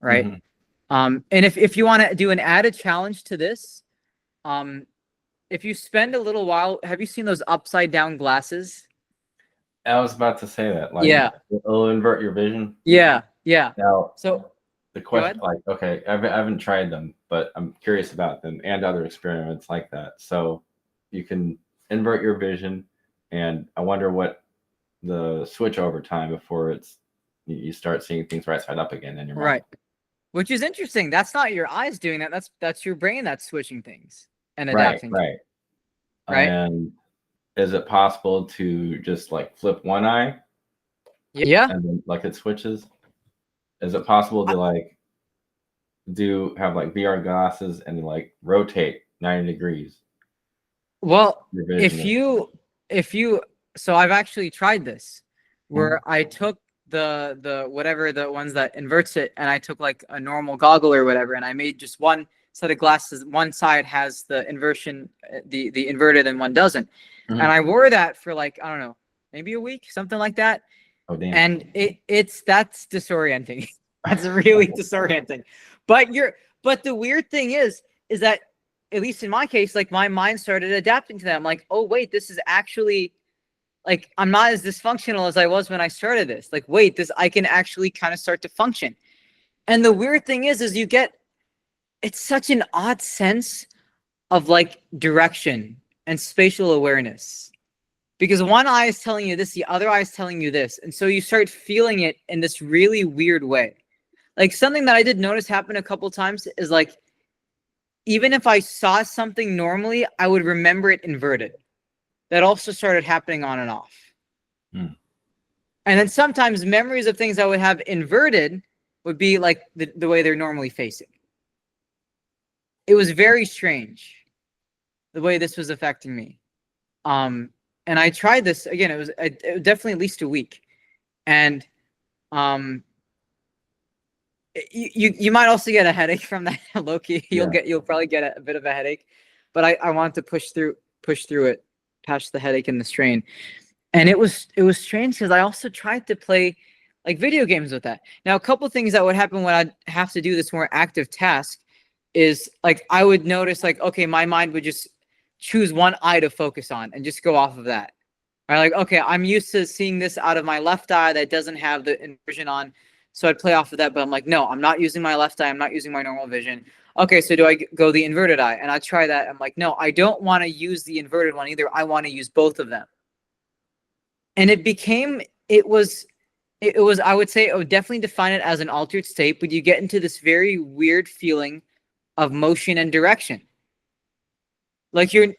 right? And if you want to do an added challenge to this, if you spend a little while, have you seen those upside down glasses? I was about to say that. Like, it'll invert your vision. Yeah. Now, so the question, like, okay, I haven't tried them, but I'm curious about them and other experiments like that. So you can invert your vision, and I wonder what the switch over time before you start seeing things right side up again in your mind. Right. Which is interesting. That's not your eyes doing that. That's your brain that's switching things and adapting. Right. Right. And is it possible to just like flip one eye? Yeah. And then like it switches? Is it possible to like have like VR glasses and like rotate 90 degrees? Well, Your vision so I've actually tried this where I took the whatever, the ones that inverts it, and I took like a normal goggle or whatever, and I made just one set of glasses. One side has the inversion, the inverted, and one doesn't. And I wore that for like, I don't know, maybe a week, something like that. Oh damn. And that's disorienting. That's really disorienting. But the weird thing is that, at least in my case, like my mind started adapting to that. I'm like, oh wait, this is actually like, I'm not as dysfunctional as I was when I started this. Like, wait, I can actually kind of start to function. And the weird thing is it's such an odd sense of like direction and spatial awareness, because one eye is telling you this, the other eye is telling you this. And so you start feeling it in this really weird way. Like something that I did notice happen a couple times is like, even if I saw something normally, I would remember it inverted. That also started happening on and off. And then sometimes memories of things I would have inverted would be like the way they're normally facing. It was very strange the way this was affecting me. And I tried this again. It was definitely at least a week. And you might also get a headache from that, Loki. You'll probably get a bit of a headache, but I want to push through it, past the headache and the strain. And it was strange because I also tried to play like video games with that. Now, a couple things that would happen when I'd have to do this more active task is like I would notice like, okay, my mind would just choose one eye to focus on and just go off of that. Right? Like, okay, I'm used to seeing this out of my left eye that doesn't have the inversion on. So I'd play off of that, but I'm like, no, I'm not using my left eye. I'm not using my normal vision. Okay, so do I go the inverted eye? And I try that. I'm like, no, I don't want to use the inverted one either. I want to use both of them. And it was, I would say, I would definitely define it as an altered state, but you get into this very weird feeling of motion and direction. Like you're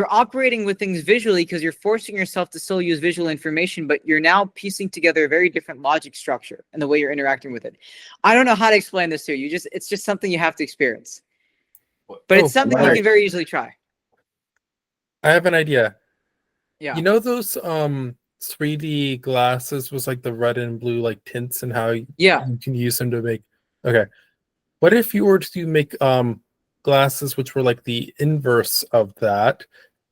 operating with things visually because you're forcing yourself to still use visual information, but you're now piecing together a very different logic structure and the way you're interacting with it. I don't know how to explain this to you. It's just something you have to experience. But it's something you can very easily try. I have an idea. Yeah. You know those 3D glasses was like the red and blue like tints and how you can use them to make. Okay. What if you were to make glasses which were like the inverse of that,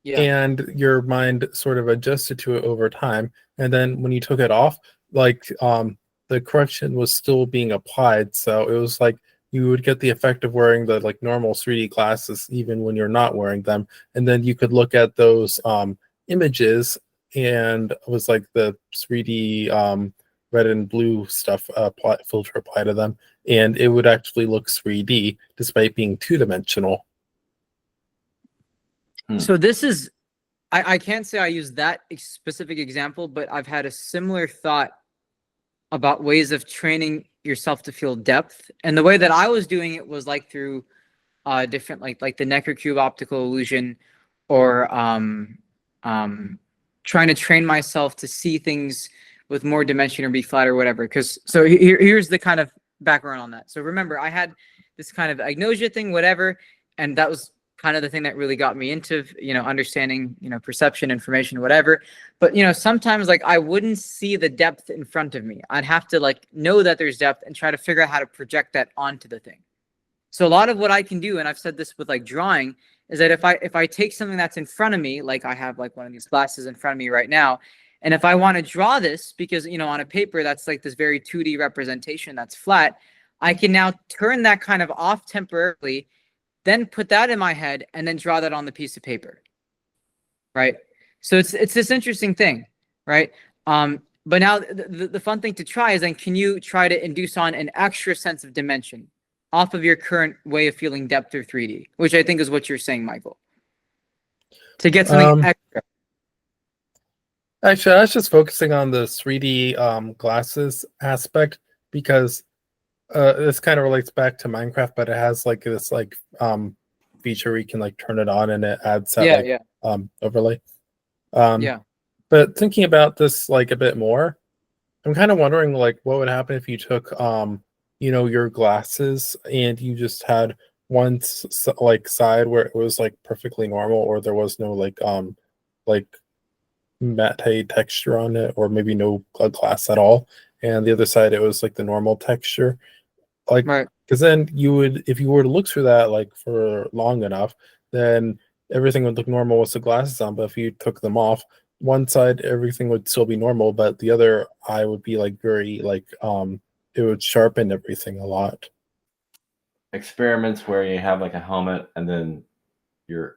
and your mind sort of adjusted to it over time, and then when you took it off, like the correction was still being applied, so it was like you would get the effect of wearing the like normal 3D glasses even when you're not wearing them, and then you could look at those images and it was like the 3D red and blue stuff filter apply to them, and it would actually look 3D despite being two-dimensional. So this is, I can't say I use that specific example, but I've had a similar thought about ways of training yourself to feel depth. And the way that I was doing it was like through different like the Necker cube optical illusion, or trying to train myself to see things with more dimension or be flat or whatever. So here's the kind of background on that. So remember, I had this kind of agnosia thing, whatever, and that was kind of the thing that really got me into, understanding, perception, information, whatever. But, sometimes like I wouldn't see the depth in front of me. I'd have to like know that there's depth and try to figure out how to project that onto the thing. So a lot of what I can do, and I've said this with like drawing, is that if I take something that's in front of me, like I have like one of these glasses in front of me right now, and if I want to draw this, because, on a paper, that's like this very 2D representation that's flat, I can now turn that kind of off temporarily, then put that in my head, and then draw that on the piece of paper, right? So it's this interesting thing, right? But now the fun thing to try is then, can you try to induce on an extra sense of dimension off of your current way of feeling depth or 3D, which I think is what you're saying, Michael. to get something Um, extra. Actually, I was just focusing on the 3D glasses aspect because this kind of relates back to Minecraft, but it has like this like feature where you can like turn it on and it adds that Yeah, like yeah, overlay. Um, yeah. but thinking about this like a bit more, I'm kind of wondering like what would happen if you took your glasses and you just had one like side where it was like perfectly normal or there was no like matte texture on it or maybe no glass at all, and the other side it was like the normal texture, like Right. because then you would, if you were to look through that like for long enough, then everything would look normal with the glasses on, but if you took them off, one side everything would still be normal, but the other eye would be like very like it would sharpen everything a lot. Experiments where you have like a helmet and then your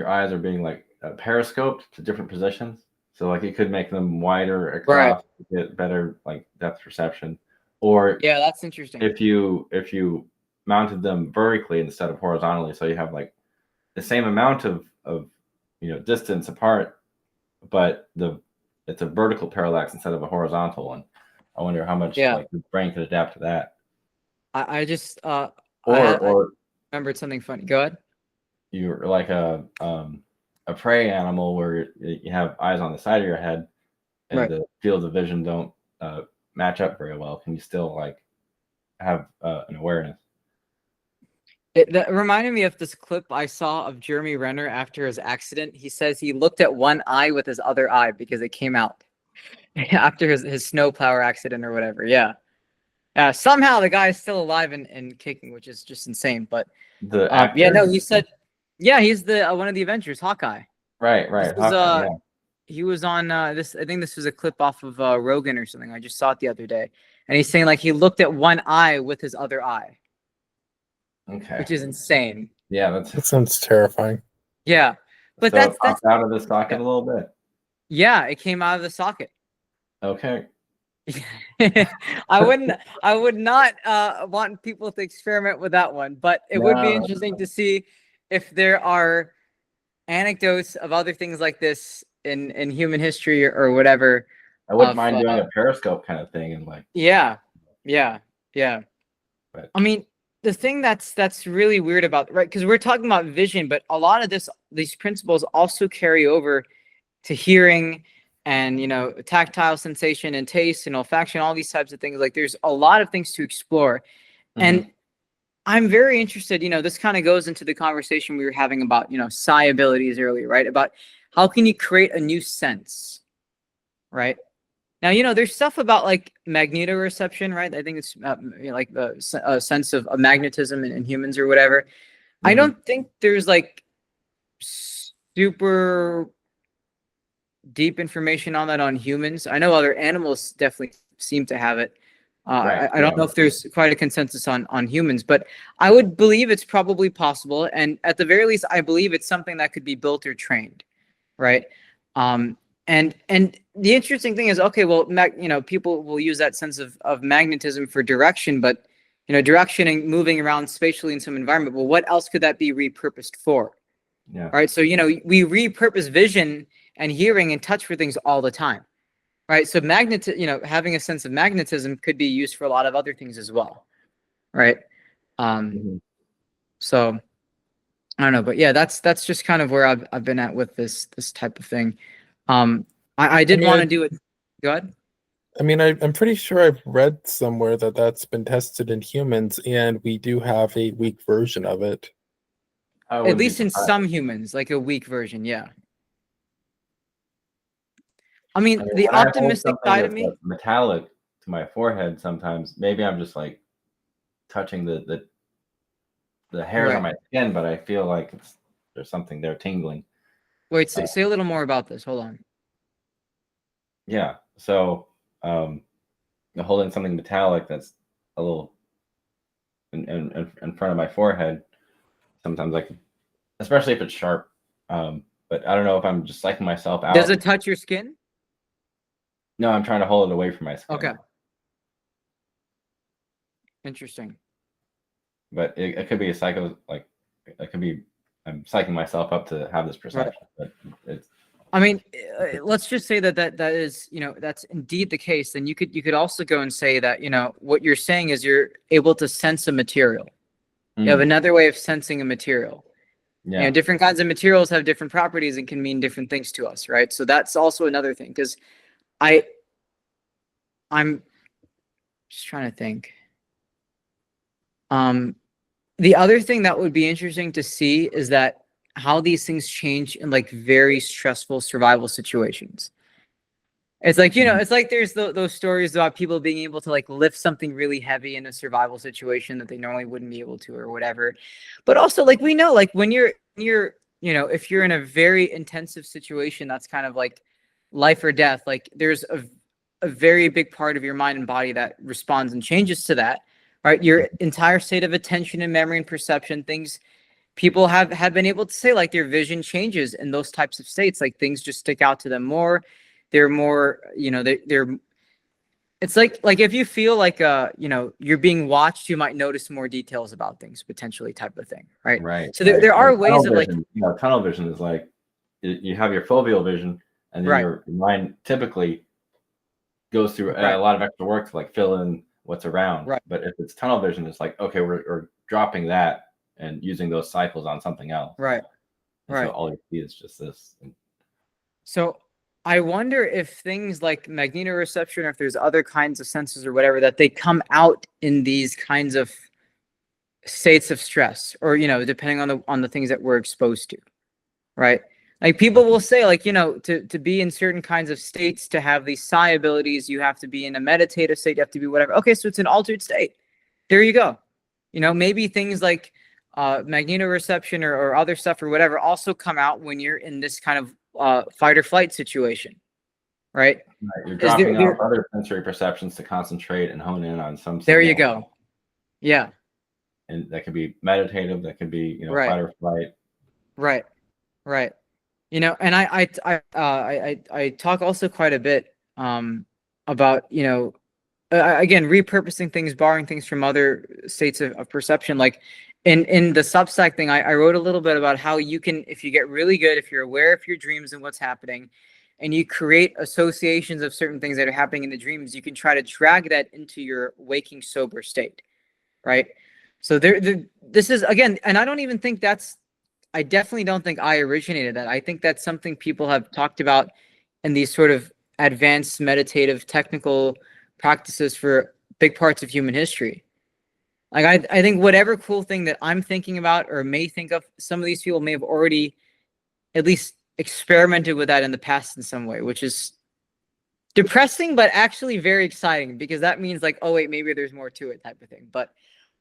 eyes are being like periscoped to different positions. So like it could make them wider Right. across to get better like depth perception. Or Yeah, that's interesting. if you mounted them vertically instead of horizontally, so you have like the same amount of distance apart, but it's a vertical parallax instead of a horizontal one. I wonder how much Yeah. like the brain could adapt to that. I just I Or remembered something funny. Go ahead. you're like a prey animal where you have eyes on the side of your head and Right. the fields of vision don't match up very well. Can you still like have an awareness? That reminded me of this clip I saw of Jeremy Renner after his accident. He says he looked at one eye with his other eye because it came out after his snowplower accident or whatever. Yeah. Somehow the guy is still alive and kicking, which is just insane. But The yeah, actor? no, he said, yeah, he's the one of the Avengers, Hawkeye. Right, This was Hawkeye, yeah. he was on this. I think this was a clip off of Rogan or something. I just saw it the other day, and he's saying like he looked at one eye with his other eye, Okay. which is insane. Yeah, That sounds terrifying. Yeah, but so it that's popped out of the socket a little bit. yeah, it came out of the socket. Okay. I would not want people to experiment with that one, but it would be No. interesting to see if there are anecdotes of other things like this in human history or whatever. I wouldn't mind doing a periscope kind of thing and like Yeah. but I mean, the thing that's really weird about, right, because we're talking about vision, but a lot of these principles also carry over to hearing and tactile sensation and taste and olfaction, all these types of things. Like there's a lot of things to explore. And I'm very interested, this kind of goes into the conversation we were having about, psi abilities earlier, right? About how can you create a new sense, right? Now, there's stuff about like magnetoreception, right? I think it's like a sense of magnetism in humans or whatever. I don't think there's like super deep information on that on humans. I know other animals definitely seem to have it. Right, I don't know if there's quite a consensus on humans, but I would believe it's probably possible. And at the very least, I believe it's something that could be built or trained, right? And the interesting thing is, okay, well, people will use that sense of magnetism for direction, but direction and moving around spatially in some environment. Well, what else could that be repurposed for? Yeah. Right. So we repurpose vision and hearing and touch for things all the time. Right. So having a sense of magnetism could be used for a lot of other things as well. Right. So I don't know, but yeah, that's just kind of where I've been at with this type of thing. I did want to do it. Go ahead. I mean, I'm pretty sure I've read somewhere that that's been tested in humans, and we do have a weak version of it. At least in some humans, like a weak version, yeah. I mean, the optimistic side of me, metallic to my forehead sometimes. Maybe I'm just like touching the hairs on my skin, but I feel like there's something there tingling. Wait, say a little more about this. Hold on. Yeah. So holding something metallic that's a little in front of my forehead, sometimes like, especially if it's sharp. But I don't know if I'm just psyching myself out. Does it touch your skin? No, I'm trying to hold it away from my skin. Okay. Interesting. But it could be a psycho, like it could be I'm psyching myself up to have this perception, but it's. I mean, let's just say that is, that's indeed the case. Then you could also go and say that, what you're saying is you're able to sense a material. You have another way of sensing a material. Yeah. Different kinds of materials have different properties and can mean different things to us, right? So that's also another thing, because I'm just trying to think. The other thing that would be interesting to see is that how these things change in like very stressful survival situations. It's like, it's like there's those stories about people being able to like lift something really heavy in a survival situation that they normally wouldn't be able to or whatever. But also, like, we know, like, when you're if you're in a very intensive situation that's kind of like life or death, like there's a very big part of your mind and body that responds and changes to that, right? Your entire state of attention and memory and perception, things people have been able to say, like, their vision changes in those types of states. Like, things just stick out to them more. They're more, they're it's like if you feel like you're being watched, you might notice more details about things, potentially, type of thing, right? Right. So there are ways of like, tunnel vision is like you have your foveal vision, and then your mind typically goes through a lot of extra work to like fill in what's around. Right. But if it's tunnel vision, it's like, okay, we're dropping that and using those cycles on something else. Right. And so all you see is just this. So I wonder if things like magnetoreception, or if there's other kinds of senses or whatever, that they come out in these kinds of states of stress, or, depending on the things that we're exposed to, right? Like, people will say, like, to be in certain kinds of states, to have these psi abilities, you have to be in a meditative state, you have to be whatever. Okay, so it's an altered state. There you go. Maybe things like magnetoreception or other stuff or whatever also come out when you're in this kind of fight or flight situation, right? You're dropping off other sensory perceptions to concentrate and hone in on some. There you go. Yeah. And that could be meditative. That could be, fight or flight. Right. And I talk also quite a bit about, again, repurposing things, borrowing things from other states of perception. Like in the Substack thing, I wrote a little bit about how you can, if you get really good, if you're aware of your dreams and what's happening, and you create associations of certain things that are happening in the dreams, you can try to drag that into your waking sober state, right? So this is, again, and I don't even think I definitely don't think I originated that. I think that's something people have talked about in these sort of advanced meditative technical practices for big parts of human history. Like, I think whatever cool thing that I'm thinking about or may think of, some of these people may have already at least experimented with that in the past in some way, which is depressing, but actually very exciting, because that means, like, oh wait, maybe there's more to it, type of thing. But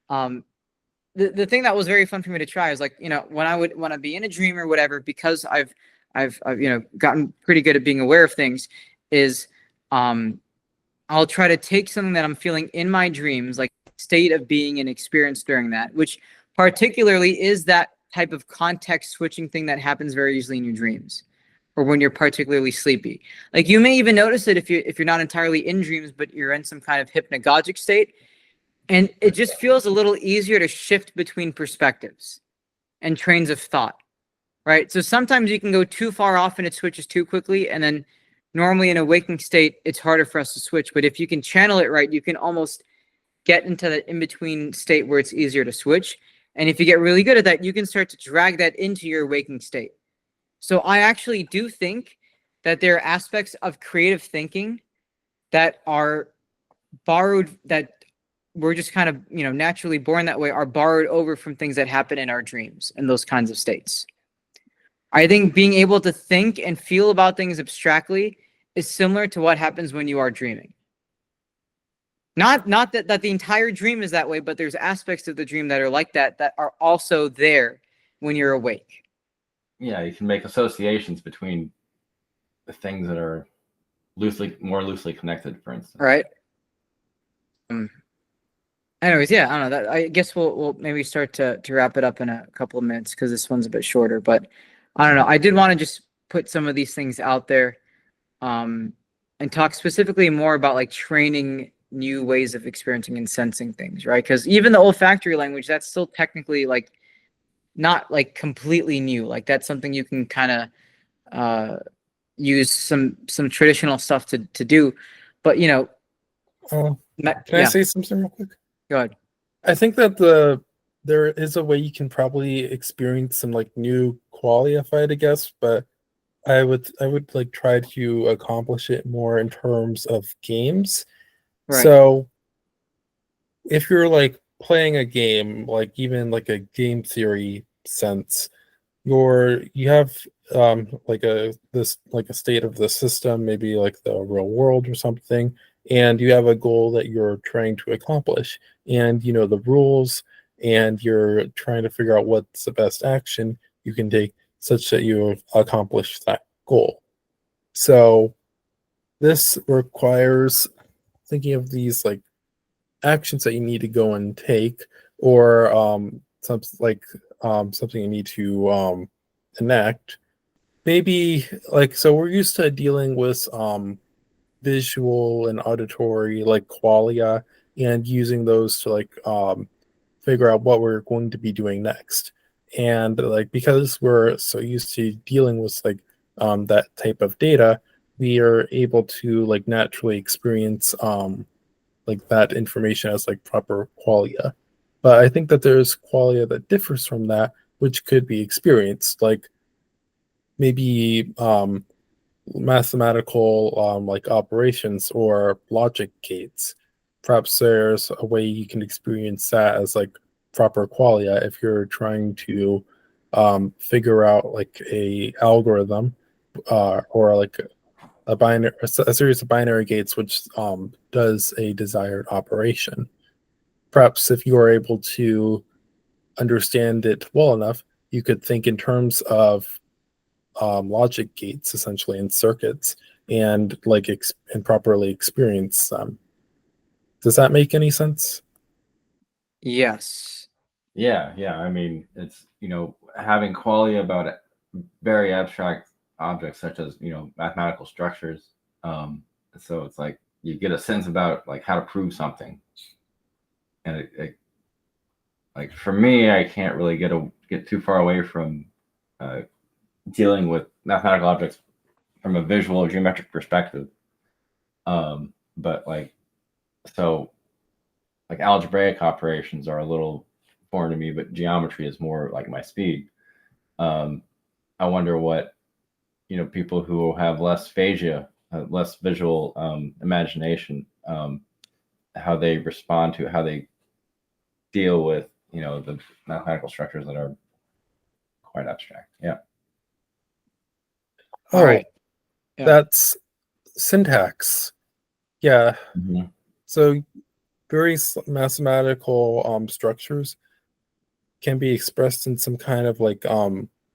the thing that was very fun for me to try is, like, when I be in a dream or whatever, because I've gotten pretty good at being aware of things, is I'll try to take something that I'm feeling in my dreams, like state of being and experience during that, which particularly is that type of context switching thing that happens very easily in your dreams, or when you're particularly sleepy. Like, you may even notice it if you're not entirely in dreams, but you're in some kind of hypnagogic state. And it just feels a little easier to shift between perspectives and trains of thought, right? So sometimes you can go too far off and it switches too quickly. And then normally in a waking state, it's harder for us to switch. But if you can channel it right, you can almost get into that in-between state where it's easier to switch. And if you get really good at that, you can start to drag that into your waking state. So I actually do think that there are aspects of creative thinking that are borrowed, that we're just kind of, naturally born that way, are borrowed over from things that happen in our dreams and those kinds of states. I think being able to think and feel about things abstractly is similar to what happens when you are dreaming. Not that the entire dream is that way, but there's aspects of the dream that are like that are also there when you're awake. Yeah, you can make associations between the things that are more loosely connected, for instance. Right. Anyways, yeah, I don't know. I guess we'll maybe start to wrap it up in a couple of minutes, because this one's a bit shorter. But I don't know. I did want to just put some of these things out there, and talk specifically more about, like, training new ways of experiencing and sensing things, right? Because even the olfactory language, that's still technically, like, not like completely new. Like that's something you can kind of use some traditional stuff to do. But you know, Can I yeah, say something real quick? go ahead. I think that there is a way you can probably experience some like new qualia, if I had to guess, but I would like try to accomplish it more in terms of games. Right. So if you're like playing a game, like even like a game theory sense, you have like a state of the system, maybe like the real world or something, and you have a goal that you're trying to accomplish, and you know the rules, and you're trying to figure out what's the best action you can take such that you accomplish that goal. So this requires thinking of these like actions that you need to go and take, or something you need to enact. Maybe like, so we're used to dealing with visual and auditory like qualia, and using those to like figure out what we're going to be doing next. And like because we're so used to dealing with like that type of data, we are able to like naturally experience like that information as like proper qualia. But I think that there's qualia that differs from that, which could be experienced, like maybe mathematical like operations or logic gates. Perhaps there's a way you can experience that as like proper qualia if you're trying to figure out like a algorithm or like a series of binary gates which does a desired operation. Perhaps if you are able to understand it well enough, you could think in terms of logic gates essentially in circuits, and like and properly experience them. Does that make any sense? Yes. Yeah, yeah. I mean, it's, having qualia about very abstract objects such as, mathematical structures. So it's like you get a sense about like how to prove something, and like for me, I can't really get too far away from dealing with mathematical objects from a visual or geometric perspective. But like, so like algebraic operations are a little foreign to me, but geometry is more like my speed. I wonder what, people who have less phasia, less visual imagination, how they respond to, how they deal with, the mathematical structures that are quite abstract. Yeah. All right. Yeah. That's syntax. Yeah. Mm-hmm. So various mathematical structures can be expressed in some kind of like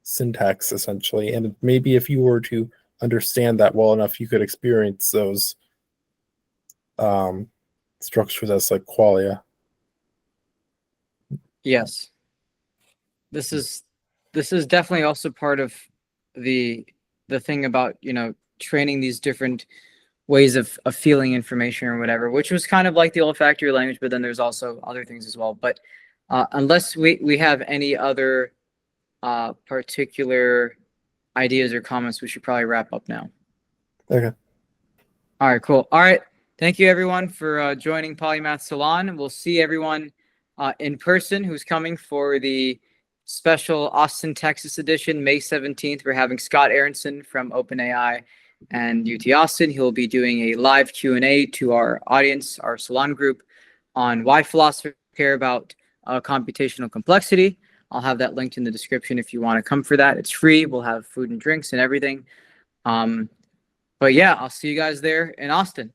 syntax essentially, and maybe if you were to understand that well enough, you could experience those structures as like qualia. Yes. This is definitely also part of the thing about, training these different ways of feeling information or whatever, which was kind of like the olfactory language, but then there's also other things as well. But unless we have any other particular ideas or comments, we should probably wrap up now. Okay. All right, cool. All right. Thank you everyone for joining Polymath Salon. We'll see everyone in person who's coming for the special Austin, Texas edition, May 17th. We're having Scott Aronson from OpenAI and UT Austin. He'll be doing a live Q&A to our audience, our Salon group, on why philosophers care about computational complexity. I'll have that linked in the description if you want to come for that. It's free. We'll have food and drinks and everything. But yeah, I'll see you guys there in Austin.